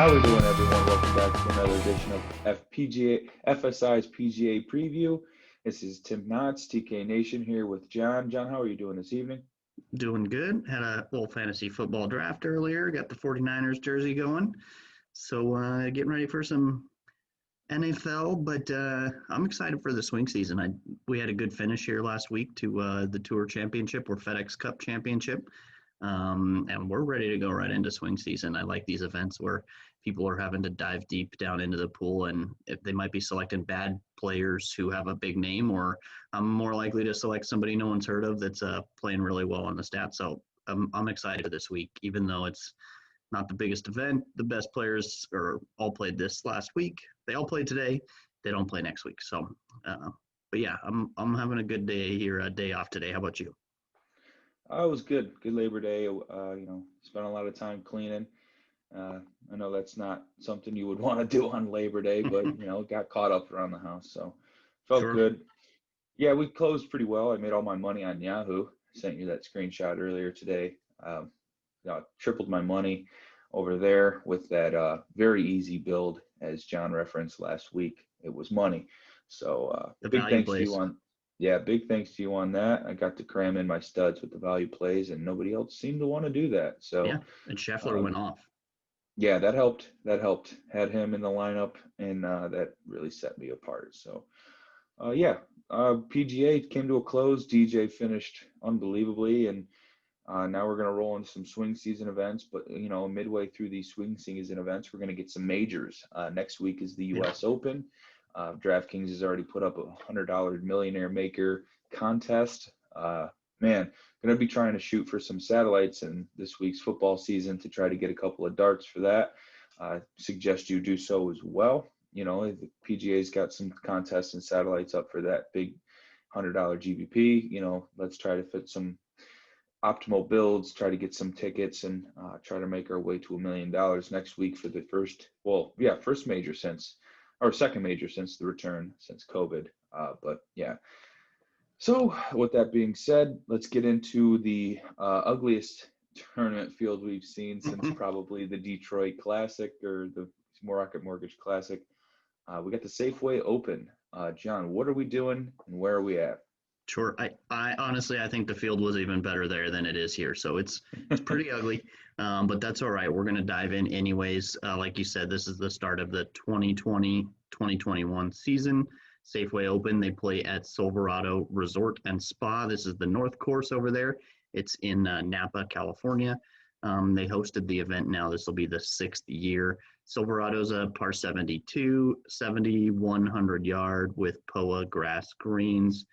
How we doing, everyone? Welcome back to another edition of FSI's PGA Preview. This is Tim Knotts, TK Nation, here with John. John, how are you doing this evening? Doing good. Had a little fantasy football draft earlier. Got the 49ers jersey going. So getting ready for some NFL, but I'm excited for the swing season. We had a good finish here last week to the Tour Championship or FedEx Cup Championship. And we're ready to go right into swing season. I like these events where people are having to dive deep down into the pool, and if they might be selecting bad players who have a big name, or I'm more likely to select somebody no one's heard of that's playing really well on the stats. So I'm excited for this week, even though it's not the biggest event. The best players are all played this last week. They all played today. They don't play next week. So, but yeah, I'm having a good day here, a day off today. How about you? It was good. Good Labor Day. Spent a lot of time cleaning. I know that's not something you would want to do on Labor Day, but, got caught up around the house. So felt Sure. good. Yeah, we closed pretty well. I made all my money on Yahoo. Sent you that screenshot earlier today. Tripled my money over there with that very easy build, as John referenced last week. It was money. So big thanks to you on. Yeah, big thanks to you on that. I got to cram in my studs with the value plays, and nobody else seemed to want to do that. So Yeah, and Scheffler went off. Yeah, that helped. That helped. Had him in the lineup, and that really set me apart. So, PGA came to a close. DJ finished unbelievably, and now we're going to roll into some swing season events. But, midway through these swing season events, we're going to get some majors. Next week is the U.S. Open. DraftKings has already put up a $100 Millionaire Maker contest. Going to be trying to shoot for some satellites in this week's football season to try to get a couple of darts for that. Suggest you do so as well. The PGA's got some contests and satellites up for that big $100 GBP. Let's try to fit some optimal builds, try to get some tickets, and try to make our way to $1 million next week for the first major second major since the return since COVID. So with that being said, let's get into the ugliest tournament field we've seen since probably the Detroit Classic or the Rocket Mortgage Classic. We got the Safeway Open. John, what are we doing and where are we at? Sure. I honestly, I think the field was even better there than it is here. So it's pretty ugly, but that's all right. We're going to dive in anyways. Like you said, this is the start of the 2020-2021 season. Safeway Open, they play at Silverado Resort and Spa. This is the North Course over there. It's in Napa, California. They hosted the event now. This will be the 6th year. Silverado's a par 72, 7,100 yard with POA grass greens.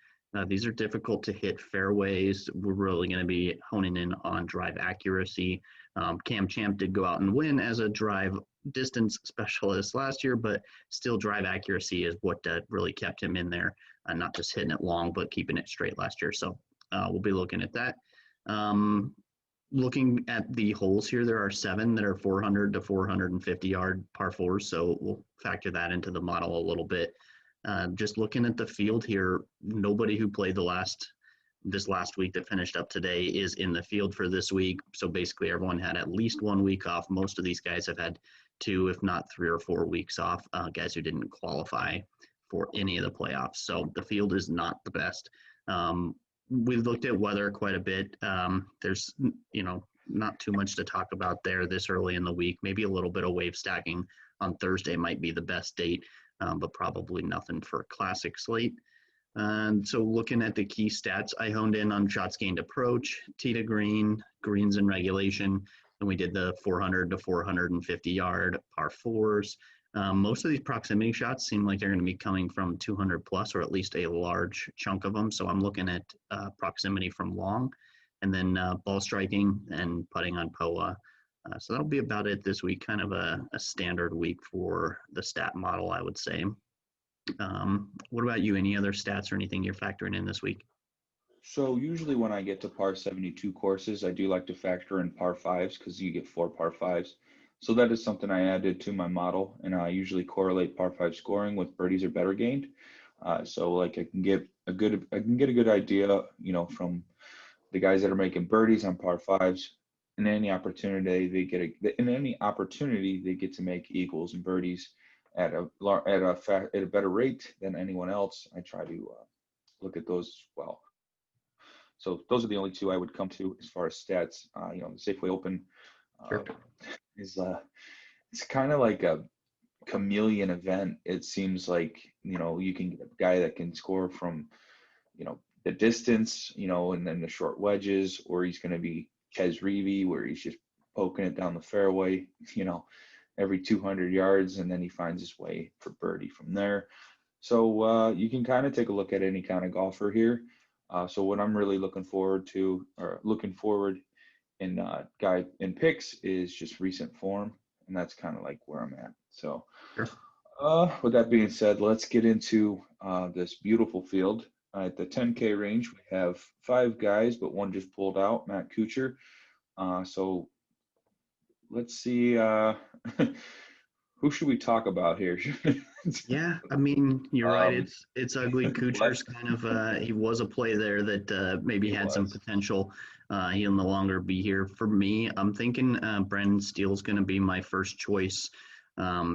These are difficult to hit fairways. We're really going to be honing in on drive accuracy. Cam Champ did go out and win as a drive distance specialist last year, but still drive accuracy is what really kept him in there, not just hitting it long, but keeping it straight last year. So we'll be looking at that. Looking at the holes here, there are 7 that are 400 to 450 yard par 4s. So we'll factor that into the model a little bit. Just looking at the field here, nobody who played this last week that finished up today is in the field for this week. So basically everyone had at least 1 week off. Most of these guys have had 2, if not 3 or 4 weeks off, guys who didn't qualify for any of the playoffs. So the field is not the best. We've looked at weather quite a bit. There's, not too much to talk about there this early in the week. Maybe a little bit of wave stacking on Thursday might be the best date, but probably nothing for a classic slate. And so looking at the key stats, I honed in on shots gained approach, tee to green, greens in regulation, and we did the 400 to 450 yard par 4s. Most of these proximity shots seem like they're going to be coming from 200 plus, or at least a large chunk of them. So I'm looking at proximity from long, and then ball striking and putting on POA. So that'll be about it this week, kind of a standard week for the stat model, I would say. What about you? Any other stats or anything you're factoring in this week? So usually when I get to par 72 courses, I do like to factor in par 5s because you get 4 par 5s. So that is something I added to my model, and I usually correlate par 5 scoring with birdies or better gained. So I can get a good idea, from the guys that are making birdies on par 5s in any opportunity they get to make equals and birdies at a better rate than anyone else, I try to look at those as well. So those are the only two I would come to as far as stats. You know, the Safeway Open Sure. is it's kind of like a chameleon event. It seems like, you know, you can get a guy that can score from, you know, the distance, you know, and then the short wedges, or he's going to be CHEZ REAVIE, where he's just poking it down the fairway, you know, every 200 yards, and then he finds his way for birdie from there. So you can kind of take a look at any kind of golfer here. So what I'm really looking forward in picks is just recent form, and that's kind of like where I'm at. So Sure. with that being said, let's get into this beautiful field. At the 10K range, we have 5 guys, but one just pulled out, Matt Kuchar. So let's see, who should we talk about here? Yeah, I mean, you're right. It's ugly. Kuchar's kind of he was a play there that maybe had some potential. He'll no longer be here. For me, I'm thinking Brendan Steele's going to be my first choice.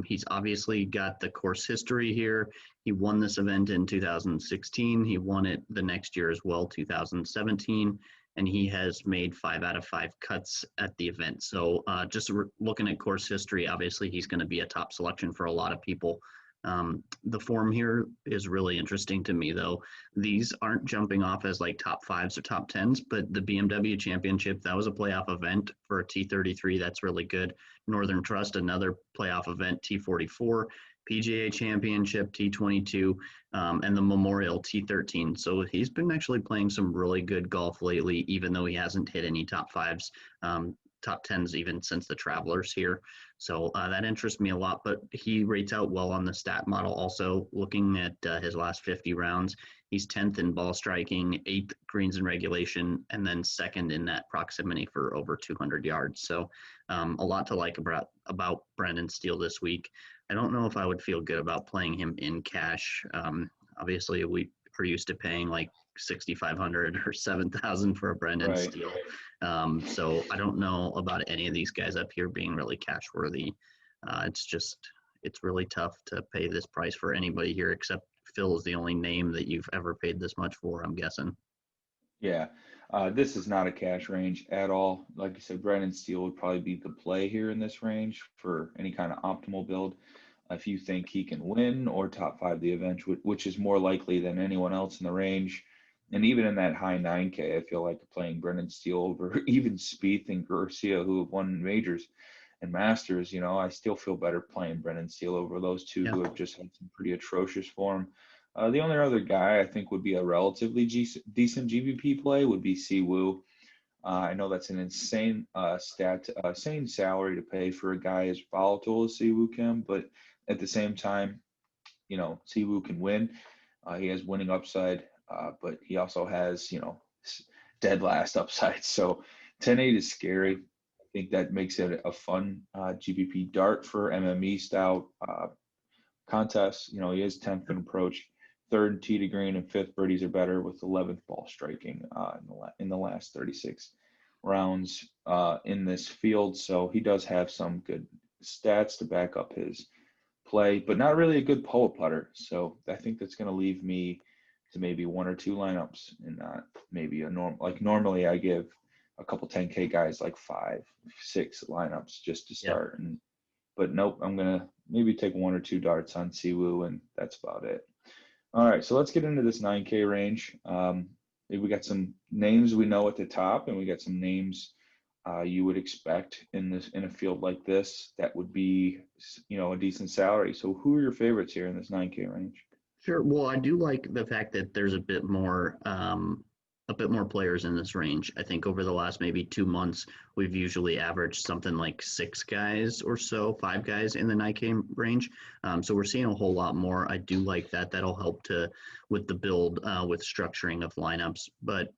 He's obviously got the course history here. He won this event in 2016. He won it the next year as well, 2017. And he has made 5 out of 5 cuts at the event. So just looking at course history, obviously he's going to be a top selection for a lot of people. The form here is really interesting to me, though. These aren't jumping off as like top 5s or top 10s, but the BMW Championship, that was a playoff event for a T33. That's really good. Northern Trust, another playoff event, T44. PGA Championship, T22, and the Memorial, T13. So he's been actually playing some really good golf lately, even though he hasn't hit any top 5s, top 10s even since the Travelers here. So that interests me a lot, but he rates out well on the stat model. Also, looking at his last 50 rounds, he's 10th in ball striking, 8th greens in regulation, and then 2nd in net proximity for over 200 yards. So a lot to like about Brendan Steele this week. I don't know if I would feel good about playing him in cash. Obviously, we are used to paying like $6,500 or $7,000 for a Brendan Steele. So I don't know about any of these guys up here being really cash worthy. It's really tough to pay this price for anybody here, except Phil is the only name that you've ever paid this much for, I'm guessing. Yeah, this is not a cash range at all. Like I said, Brendan Steele would probably be the play here in this range for any kind of optimal build. If you think he can win or top 5 the event, which is more likely than anyone else in the range, and even in that high 9K, I feel like playing Brendan Steele over even Spieth and Garcia, who have won majors and Masters. You know, I still feel better playing Brendan Steele over those two who have just had some pretty atrocious form. The only other guy I think would be a relatively decent GPP play would be Siwoo. I know that's an insane insane salary to pay for a guy as volatile as Siwoo can, but at the same time, you know, Siwoo can win. He has winning upside, but he also has, you know, dead last upside. So 10-8 is scary. I think that makes it a fun GPP dart for MME style contests. You know, he is 10th in approach, 3rd tee to green, and 5th birdies are better with 11th ball striking in the last 36 rounds in this field. So he does have some good stats to back up his play, but not really a good putt putter. So I think that's going to leave me to maybe 1 or 2 lineups and not maybe a normal. Like normally I give a couple 10K guys like 5, 6 lineups just to start. But nope, I'm going to maybe take 1 or 2 darts on Siwoo, and that's about it. All right, so let's get into this 9K range. We got some names we know at the top, and we got some names you would expect in a field like this that would be, you know, a decent salary. So who are your favorites here in this 9K range? Sure. Well, I do like the fact that there's a bit more players in this range. I think over the last maybe 2 months, we've usually averaged something like 6 guys or so, 5 guys in the 9K range. So we're seeing a whole lot more. I do like that. That'll help with the build, with structuring of lineups. But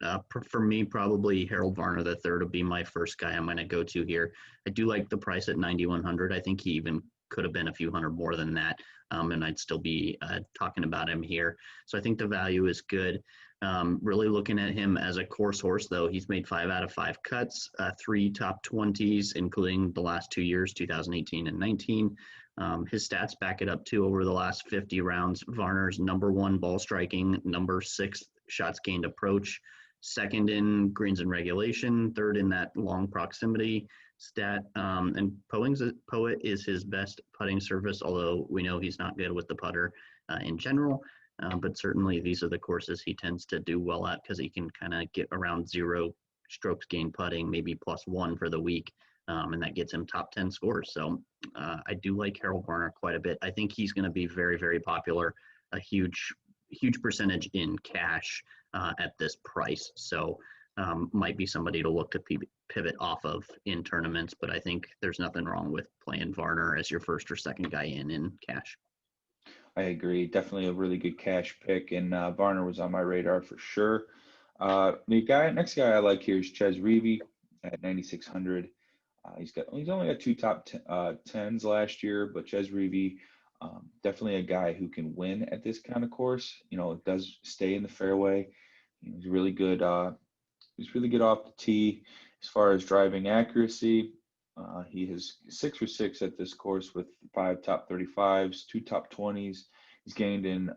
for me, probably Harold Varner III would be my first guy I'm going to go to here. I do like the price at 9,100. I think he even could have been a few hundred more than that, and I'd still be talking about him here. So I think the value is good. Really looking at him as a course horse, though. He's made 5 out of 5 cuts, 3 top 20s, including the last 2 years, 2018 and 19. His stats back it up too. Over the last 50 rounds, Varner's #1 ball striking, #6 shots gained approach, 2nd in greens and regulation, 3rd in that long proximity stat. And Poet is his best putting surface, although we know he's not good with the putter in general. But certainly these are the courses he tends to do well at because he can kind of get around 0 strokes gained putting, maybe +1 for the week. And that gets him top 10 scores. So I do like Harold Varner quite a bit. I think he's going to be very, very popular, a huge percentage in cash at this price. So might be somebody to look to pivot off of in tournaments, but I think there's nothing wrong with playing Varner as your first or second guy in cash. I agree. Definitely a really good cash pick, and Varner was on my radar for sure. Next guy I like here is CHEZ REAVIE at 9,600. He's only got 2 top 10s last year, but CHEZ REAVIE, definitely a guy who can win at this kind of course. Does stay in the fairway. He's really good. He's really good off the tee as far as driving accuracy. He has 6 for 6 at this course with 5 top 35s, 2 top 20s. He's gained in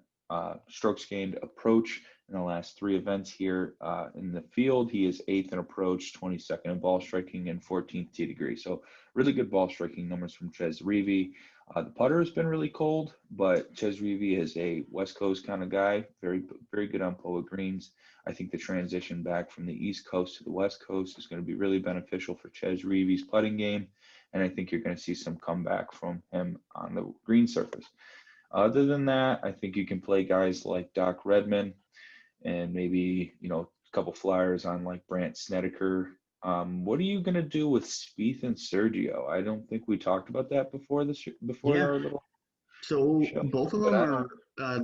strokes gained approach in the last 3 events here in the field. He is 8th in approach, 22nd in ball striking, and 14th tee degree. So really good ball striking numbers from CHEZ REAVIE. The putter has been really cold, but CHEZ REAVIE is a West Coast kind of guy, very, very good on POA greens. I think the transition back from the East Coast to the West Coast is going to be really beneficial for CHEZ REAVIE's putting game, and I think you're going to see some comeback from him on the green surface. Other than that, I think you can play guys like Doc Redman and maybe, a couple flyers on like Brandt Snedeker. What are you going to do with Spieth and Sergio? I don't think we talked about that before our little So show. both of them are,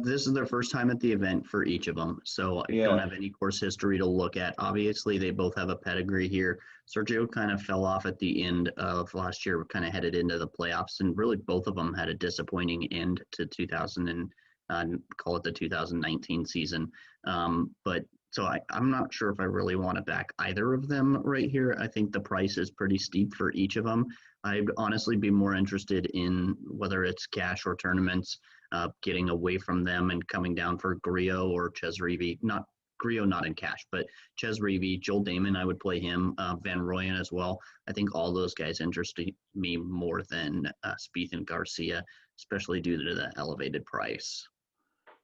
this is their first time at the event for each of them. So I don't have any course history to look at. Obviously, they both have a pedigree here. Sergio kind of fell off at the end of last year, kind of headed into the playoffs, and really both of them had a disappointing end to 2019 season. So I'm not sure if I really want to back either of them right here. I think the price is pretty steep for each of them. I'd honestly be more interested in whether it's cash or tournaments, getting away from them and coming down for Grillo or CHEZ REAVIE. Not Grillo, not in cash, but CHEZ REAVIE, Joel Damon, I would play him, Van Rooyen as well. I think all those guys interest me more than Spieth and Garcia, especially due to the elevated price.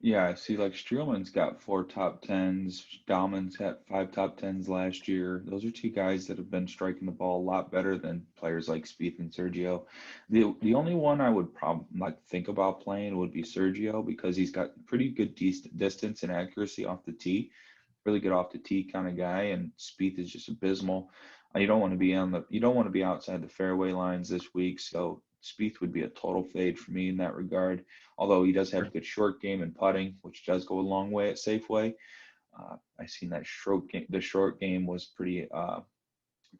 Yeah, I see like Streelman's got 4 top 10s. Dahlman's got 5 top 10s last year. Those are 2 guys that have been striking the ball a lot better than players like Spieth and Sergio. The only one I would probably think about playing would be Sergio because he's got pretty good distance and accuracy off the tee. Really good off the tee kind of guy, and Spieth is just abysmal. You don't want to be outside the fairway lines this week, so Spieth would be a total fade for me in that regard. Although he does have a good short game and putting, which does go a long way at Safeway. I seen that the short game was pretty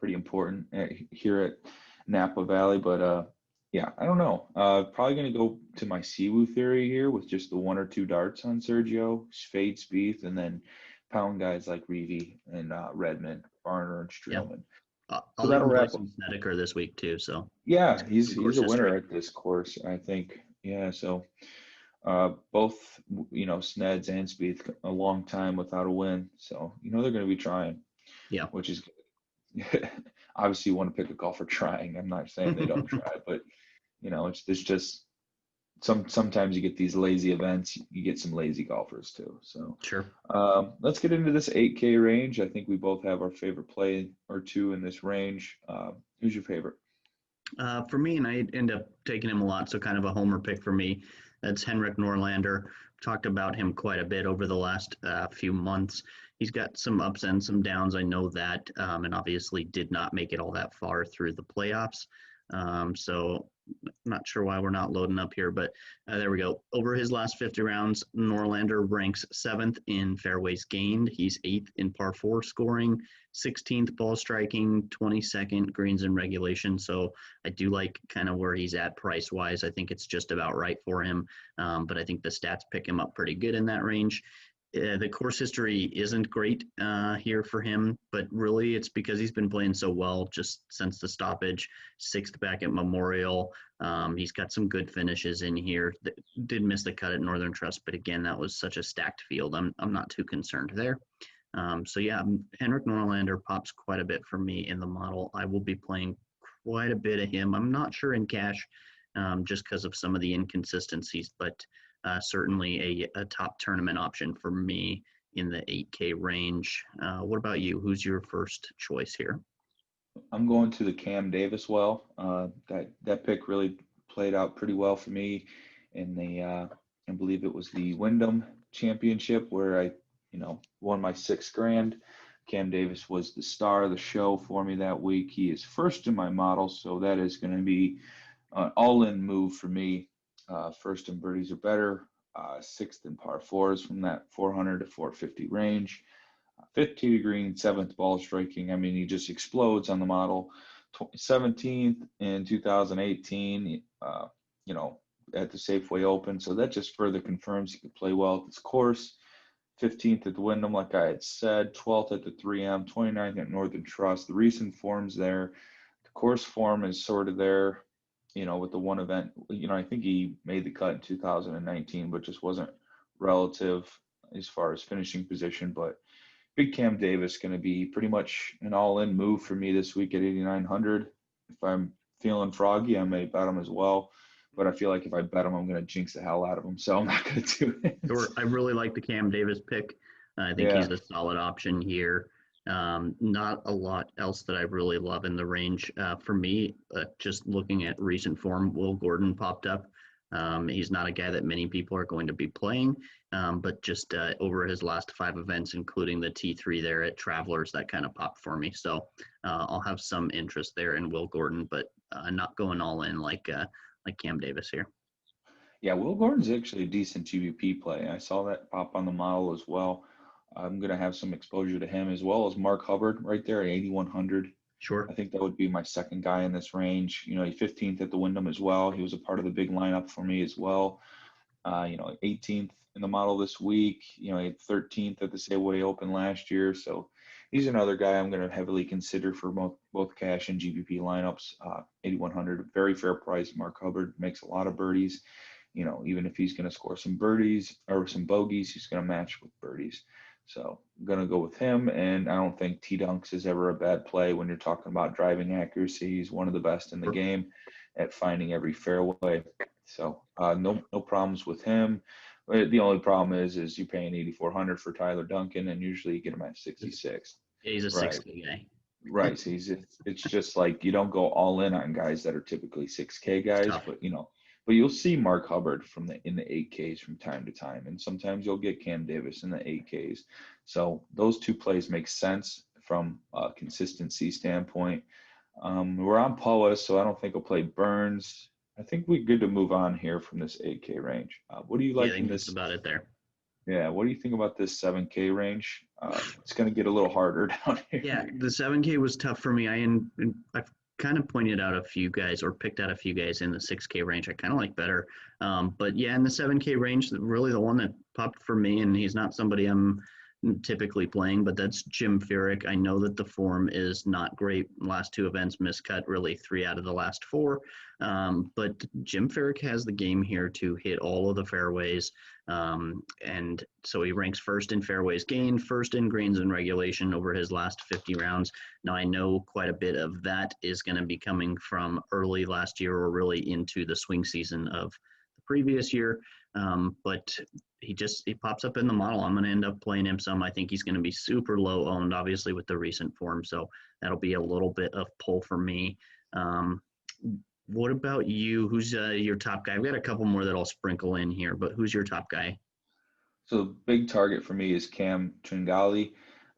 important here at Napa Valley. But yeah, I don't know. Probably going to go to my Siwoo theory here with just the 1 or 2 darts on Sergio, fade Spieth, and then pound guys like REAVIE and Redman, Varner, and Streelman. I'll that'll even play wrap some Snedeker this week too. So yeah, he's a winner at this course, I think. Yeah, so both Sneds and Spieth a long time without a win, so they're going to be trying. Yeah, which is obviously you want to pick a golfer trying. I'm not saying they don't try, but there's just sometimes you get these lazy events, you get some lazy golfers too. So sure. Let's get into this 8K range. I think we both have our favorite play or 2 in this range. Who's your favorite? For me, and I end up taking him a lot, so kind of a homer pick for me. That's HENRIK Norlander. Talked about him quite a bit over the last few months. He's got some ups and some downs, I know that, and obviously did not make it all that far through the playoffs. So I'm not sure why we're not loading up here, but there we go. Over his last 50 rounds, Norlander ranks 7th in fairways gained. He's 8th in par 4 scoring, 16th ball striking, 22nd greens in regulation. So I do like kind of where he's at price-wise. I think it's just about right for him, but I think the stats pick him up pretty good in that range. The course history isn't great here for him, but really it's because he's been playing so well just since the stoppage. Sixth back at Memorial. He's got some good finishes in here. Did miss the cut at Northern Trust, but again, that was such a stacked field. I'm not too concerned there. So yeah, HENRIK Norlander pops quite a bit for me in the model. I will be playing quite a bit of him. I'm not sure in cash, just because of some of the inconsistencies, but certainly a top tournament option for me in the 8K range. What about you? Who's your first choice here? I'm going to the Cam Davis well. That pick really played out pretty well for me in the I believe it was the Wyndham Championship where I won my $6,000. Cam Davis was the star of the show for me that week. He is first in my model, so that is going to be an all-in move for me. First in birdies or better, sixth in par fours from that 400 to 450 range. Fifth tee to green, seventh ball striking. I mean, he just explodes on the model. 17th in 2018, at the Safeway Open. So that just further confirms he could play well at this course. 15th at the Wyndham, like I had said. 12th at the 3M. 29th at Northern Trust. The recent form's there. The course form is sort of there, with the one event. I think he made the cut in 2019, but just wasn't relative as far as finishing position. But Big Cam Davis going to be pretty much an all-in move for me this week at 8,900. If I'm feeling froggy, I may bet him as well. But I feel like if I bet him, I'm going to jinx the hell out of him. So I'm not going to do it. Sure. I really like the Cam Davis pick. I think he's a solid option here. Not a lot else that I really love in the range. For me, just looking at recent form, Will Gordon popped up. He's not a guy that many people are going to be playing, but just over his last 5 events, including the T3 there at Travelers, that kind of popped for me. So I'll have some interest there in Will Gordon, but not going all in like Cam Davis here. Yeah, Will Gordon's actually a decent GBP play. I saw that pop on the model as well. I'm going to have some exposure to him as well as Mark Hubbard right there at 8,100. Sure. I think that would be my second guy in this range. He's 15th at the Wyndham as well. He was a part of the big lineup for me as well. 18th in the model this week. He had 13th at the Safeway Open last year. So he's another guy I'm going to heavily consider for both cash and GBP lineups. 8,100, very fair price. Mark Hubbard makes a lot of birdies. Even if he's going to score some birdies or some bogeys, he's going to match with birdies. So I'm going to go with him. And I don't think T-Dunks is ever a bad play when you're talking about driving accuracy. He's one of the best in the game at finding every fairway. So no problems with him. The only problem is you're paying 8,400 for Tyler Duncan, and usually you get him at 66. Yeah, he's a 6K guy. Right. So it's just like you don't go all in on guys that are typically 6K guys, but you'll see Mark Hubbard in the 8Ks from time to time, and sometimes you'll get Cam Davis in the 8Ks. So those two plays make sense from a consistency standpoint. We're on POA, so I don't think we'll play Burns. I think we're good to move on here from this 8K range. What do you like? I think that's about it there. Yeah, what do you think about this 7K range? It's going to get a little harder down here. Yeah, the 7K was tough for me. I've kind of pointed out a few guys or picked out a few guys in the 6K range I kind of like better. But yeah, in the 7K range, really the one that popped for me, and he's not somebody I'm typically playing, but that's Jim Furyk. I know that the form is not great. Last 2 events miscut, really 3 out of the last 4. But Jim Furyk has the game here to hit all of the fairways. And so he ranks first in fairways gained, first in greens in regulation over his last 50 rounds. Now I know quite a bit of that is going to be coming from early last year or really into the swing season of the previous year. But he pops up in the model. I'm going to end up playing him some. I think he's going to be super low owned, obviously, with the recent form. So that'll be a little bit of pull for me. What about you? Who's your top guy? I've got a couple more that I'll sprinkle in here, but who's your top guy? So the big target for me is Cam Tringale,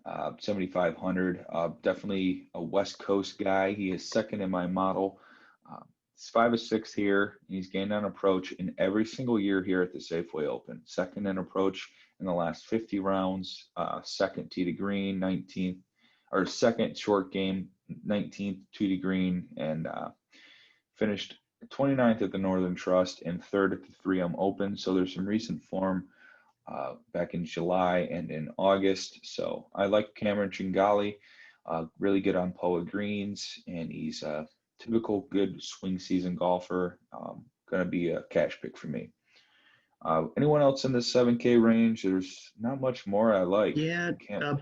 7,500. Definitely a West Coast guy. He is second in my model. He's 5 of 6 here. He's gained on approach in every single year here at the Safeway Open. Second in approach in the last 50 rounds. Second tee to green, 19th, or second short game, 19th tee to green, and finished 29th at the Northern Trust and 3rd at the 3M Open. So there's some recent form back in July and in August. So I like Cameron Tringale, really good on POA greens, and he's a typical good swing season golfer. Going to be a cash pick for me. Anyone else in the 7K range? There's not much more I like. Yeah, Can't.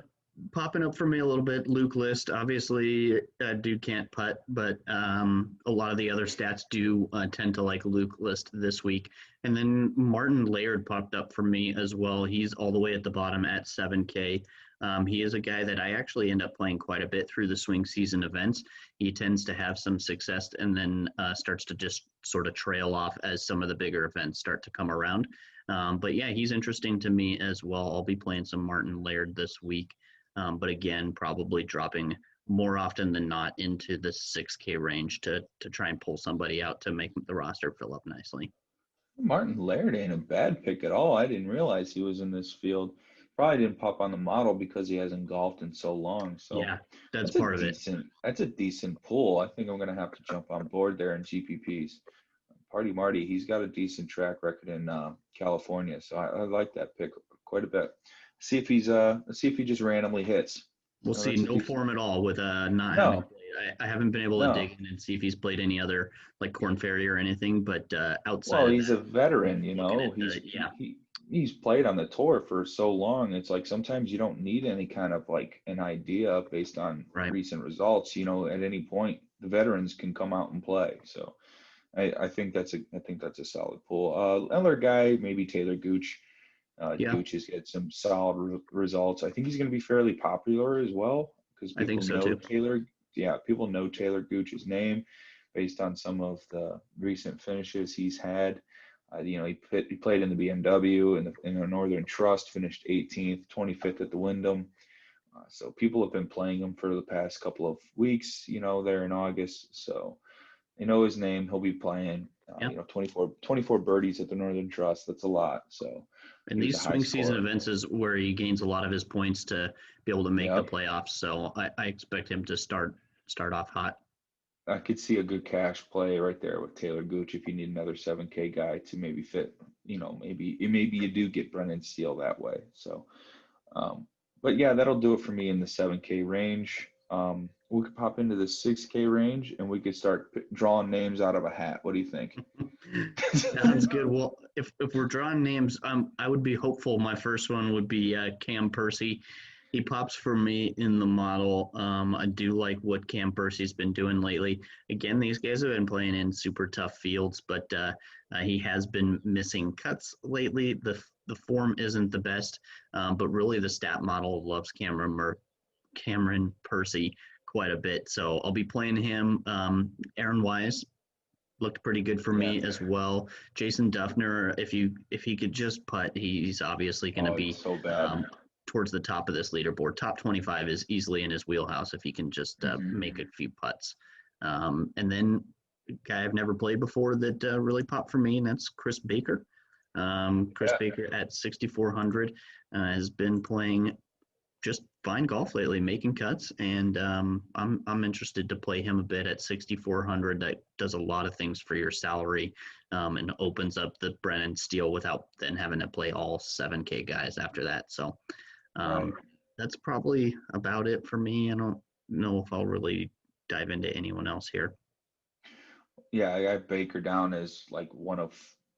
popping up for me a little bit. Luke List, obviously, dude can't putt, but a lot of the other stats do tend to like Luke List this week. And then Martin Laird popped up for me as well. He's all the way at the bottom at 7K. He is a guy that I actually end up playing quite a bit through the swing season events. He tends to have some success and then starts to just sort of trail off as some of the bigger events start to come around. But yeah, he's interesting to me as well. I'll be playing some Martin Laird this week. But again, probably dropping more often than not into the 6K range to try and pull somebody out to make the roster fill up nicely. Martin Laird ain't a bad pick at all. I didn't realize he was in this field. Probably didn't pop on the model because he hasn't golfed in so long. So Yeah, that's part of it. That's a decent pull. I think I'm going to have to jump on board there in GPPs. Party Marty, he's got a decent track record in California, so I like that pick quite a bit. See if he just randomly hits. We'll see. No form at all with not having played. I haven't been able to dig in and see if he's played any other like Corn Ferry or anything, but outside. Well, he's a veteran, you know. He's played on the tour for so long. It's like sometimes you don't need any kind of like an idea based on recent results. You know, at any point the veterans can come out and play. So I think that's a solid pull. Another guy, maybe Taylor Gooch. Gooch has get some solid results. I think he's going to be fairly popular as well because people know Taylor. Yeah, people know Taylor Gooch's name based on some of the recent finishes he's had. You know, he played in the BMW in the Northern Trust, finished 18th, 25th at the Wyndham. So people have been playing him for the past couple of weeks. You know, there in August. So they know his name. He'll be playing. You know, 24 birdies at the Northern Trust. That's a lot. So. And these swing season events is where he gains a lot of his points to be able to make the playoffs. So I expect him to start off hot. I could see a good cash play right there with Taylor Gooch if you need another 7K guy to maybe fit. You know, maybe you do get Brennan Steele that way. So, but yeah, that'll do it for me in the 7K range. We could pop into the 6K range and we could start drawing names out of a hat. What do you think? Sounds good. Well, if we're drawing names, I would be hopeful. My first one would be Cam Percy. He pops for me in the model. I do like what Cam Percy's been doing lately. Again, these guys have been playing in super tough fields, but he has been missing cuts lately. The form isn't the best, but really the stat model loves Cameron Percy quite a bit. So I'll be playing him. Aaron Wise looked pretty good for me as well. Jason Duffner, if he could just putt, he's obviously going to be so bad. Towards the top of this leaderboard. Top 25 is easily in his wheelhouse if he can just make a few putts. And then a guy I've never played before that really popped for me, and that's Chris Baker. Baker at 6,400 has been playing just fine golf lately, making cuts, and I'm interested to play him a bit at 6,400. That does a lot of things for your salary and opens up the Brennan Steele without then having to play all 7K guys after that. So that's probably about it for me. I don't know if I'll really dive into anyone else here. Yeah, I got Baker down as like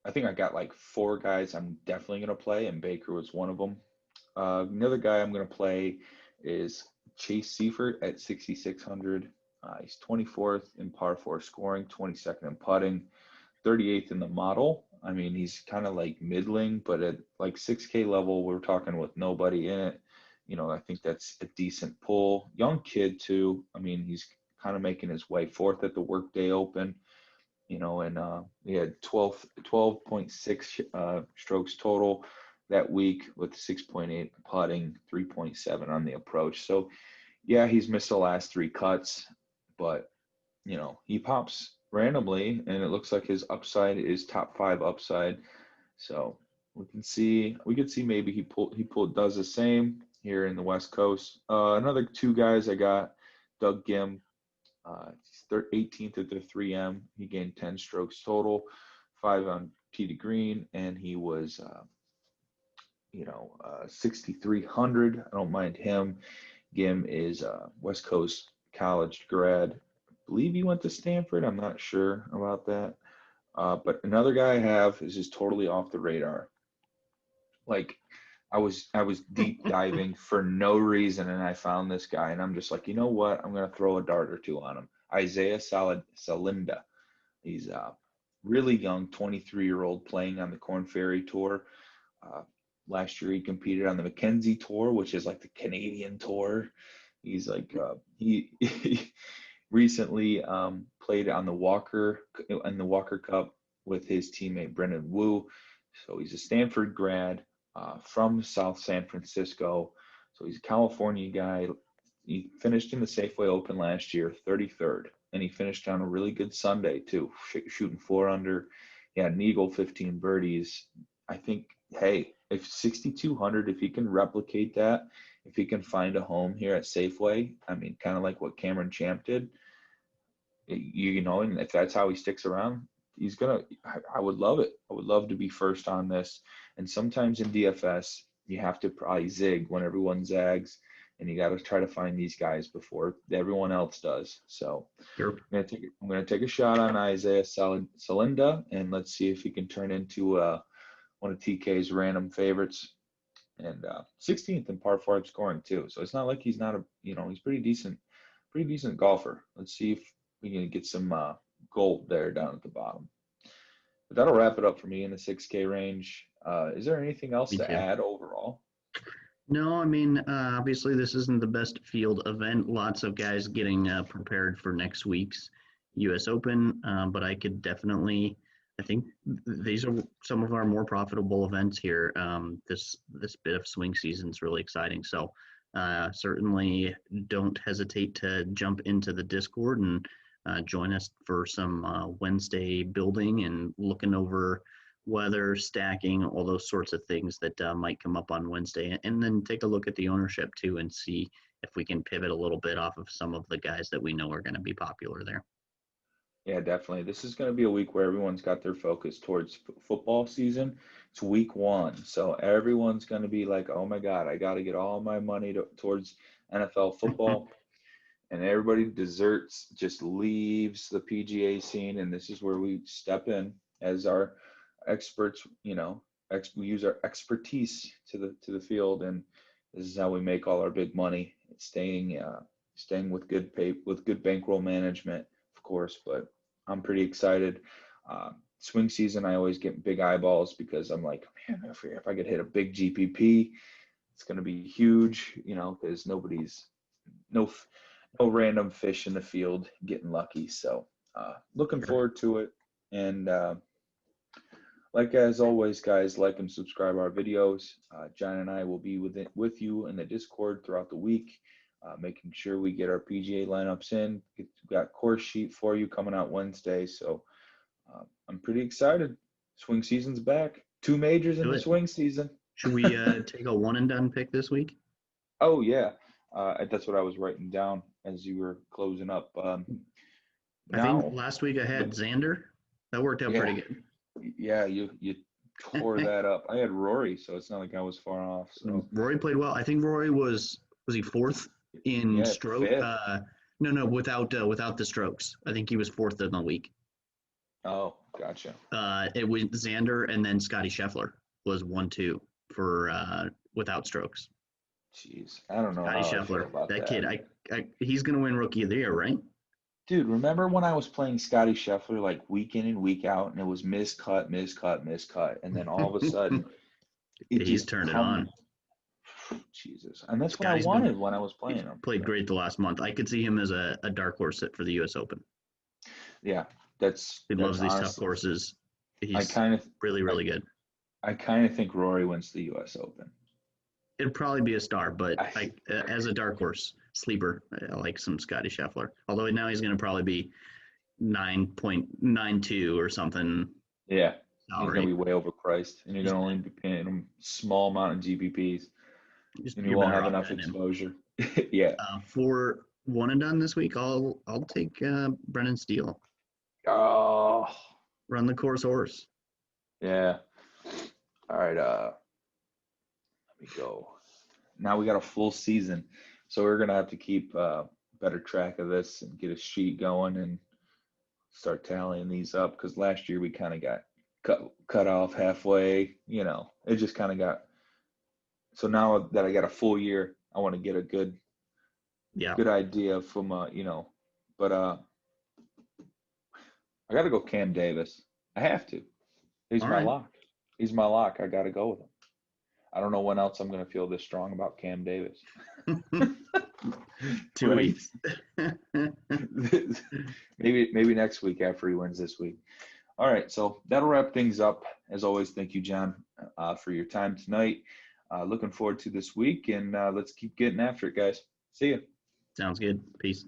I think I got like 4 guys I'm definitely going to play, and Baker was one of them. Another guy I'm going to play is Chase Seifert at 6,600. He's 24th in par 4 scoring, 22nd in putting, 38th in the model. I mean, he's kind of like middling, but at like 6K level, we're talking with nobody in it. You know, I think that's a decent pull. Young kid too. I mean, he's kind of making his way 4th at the Workday Open. You know, and he had 12.6 strokes total that week with 6.8 putting, 3.7 on the approach. So yeah, he's missed the last 3 cuts, but you know, he pops randomly and it looks like his upside is top 5 upside. So we could see maybe he does the same here in the West Coast. Another 2 guys I got, Doug Gim, 18th at the 3M. He gained 10 strokes total, 5 on tee to green, and he was 6,300. I don't mind him. Gim is West Coast college grad. I believe he went to Stanford. I'm not sure about that. But another guy I have is just totally off the radar. Like I was deep diving for no reason, and I found this guy, and I'm just like, you know what? I'm gonna throw a dart or two on him. Isaiah Salinda. He's really young, 23-year-old playing on the Korn Ferry Tour. Last year he competed on the Mackenzie Tour, which is like the Canadian Tour. He's like he recently played on the Walker Cup with his teammate Brendan Wu. So he's a Stanford grad from South San Francisco. So he's a California guy. He finished in the Safeway Open last year, 33rd, and he finished on a really good Sunday too, shooting 4 under. He had an eagle, 15 birdies. I think, hey, if 6,200, if he can replicate that, if he can find a home here at Safeway, I mean, kind of like what Cameron Champ did, and if that's how he sticks around, I would love it. I would love to be first on this. And sometimes in DFS, you have to probably zig when everyone zags, and you got to try to find these guys before everyone else does. So Sure. I'm gonna take a shot on Isaiah Salinda, and let's see if he can turn into one of TK's random favorites. And 16th in par 5 scoring too. So it's not like he's not he's pretty decent golfer. Let's see if we can get some gold there down at the bottom. But that'll wrap it up for me in the 6K range. Is there anything else to add overall? No, I mean, obviously this isn't the best field event. Lots of guys getting prepared for next week's U.S. Open, but I think these are some of our more profitable events here. This bit of swing season is really exciting. So certainly don't hesitate to jump into the Discord and join us for some Wednesday building and looking over weather, stacking, all those sorts of things that might come up on Wednesday. And then take a look at the ownership too and see if we can pivot a little bit off of some of the guys that we know are going to be popular there. Yeah, definitely. This is going to be a week where everyone's got their focus towards football season. It's week 1. So everyone's going to be like, oh my God, I got to get all my money towards NFL football. And everybody just leaves the PGA scene. And this is where we step in as our experts, we use our expertise to the field. And this is how we make all our big money. It's staying with good bankroll management, of course, but I'm pretty excited. Swing season, I always get big eyeballs because I'm like, man, if I could hit a big GPP, it's going to be huge, because no random fish in the field getting lucky. So looking forward to it. And like as always, guys, like and subscribe our videos. John and I will be with you in the Discord throughout the week. Making sure we get our PGA lineups in. We've got course sheet for you coming out Wednesday. So I'm pretty excited. Swing season's back. 2 majors in the swing season. Should we take a one and done pick this week? Oh, yeah. That's what I was writing down as you were closing up. I think last week I had Xander. That worked out pretty good. Yeah, you tore that up. I had Rory, so it's not like I was far off. So Rory played well. I think Rory was he 4th in stroke? No, without the strokes. I think he was 4th in the week. Oh, gotcha. It was Xander, and then Scotty Scheffler was 1-2 for without strokes. Jeez, I don't know. Scotty Scheffler, that kid, he's gonna win Rookie of the Year, right? Dude, remember when I was playing Scotty Scheffler like week in and week out, and it was miscut, and then all of a sudden, he's turned it on. Jesus, and that's what I wanted when I was playing him. Played great the last month. I could see him as a dark horse fit for the U.S. Open. Yeah, he loves these tough courses. He's really, really good. I kind of think Rory wins the U.S. Open. It'd probably be a star, but as a dark horse sleeper, I like some Scotty Scheffler. Although now he's going to probably be 9.92 or something. Yeah, he's going to be way overpriced, and you're going to only be paying him small amount in GPPs, and you won't have enough exposure. Yeah. For one and done this week, I'll take Brendan STEELE. Oh, run the course horse. Yeah. All right. we go. Now we got a full season, so we're gonna have to keep better track of this and get a sheet going and start tallying these up, because last year we kind of got cut off halfway. You know, it just kind of got. So now that I got a full year, I want to get a good idea from you know, but I got to go Cam Davis. I have to. He's my lock. He's my lock. I got to go with him. I don't know when else I'm going to feel this strong about Cam Davis. 2 weeks. maybe next week after he wins this week. All right, so that'll wrap things up. As always, thank you, John, for your time tonight. Looking forward to this week, and let's keep getting after it, guys. See ya. Sounds good. Peace.